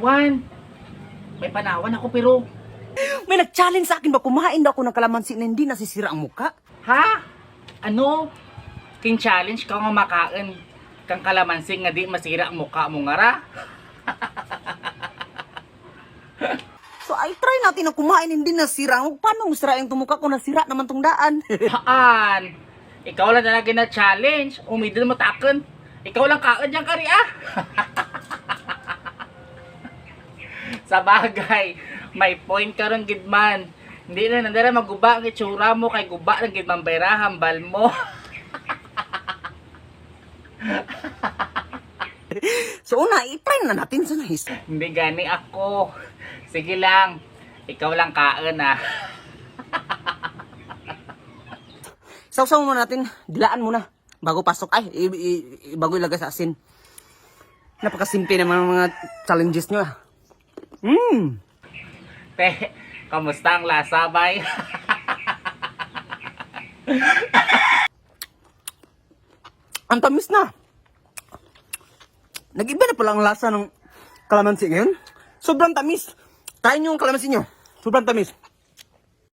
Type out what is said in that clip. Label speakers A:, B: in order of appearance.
A: panawan. May panawan ako pero...
B: May nag-challenge sa akin ba kumain daw ako ng kalamansi na hindi nasisira ang muka?
A: Ha? Ano? King challenge ka nga makain kang kalamansi nga di masira ang mukha mo nga ra?
B: So I try natin na kumain hindi nasira. Paano mo sirain itong mukha ko nasira naman tong daan?
A: Haan? Ikaw lang talaga na challenge. Umidil mo taken. Ikaw lang kain dyan kari ah. Sa bagay, may point ka ron gidman. Hindi na nandara maguba ang itsura mo kay guba ng gidman bayra hambal mo.
B: So una, i-try na natin sa nais.
A: Hindi gani ako. Sige lang. Ikaw lang kain ah.
B: Sausaw muna natin, dilaan muna. Bago pasok, bago ilagay sa asin. Napakasimple naman mga challenges nyo ah.
A: Te, kamusta ang lasa bay?
B: Ang tamis na. Nag-iba na pala ang lasa ng kalamansi ngayon. Sobrang tamis. Kain nyo ang kalamansi nyo. Sobrang tamis.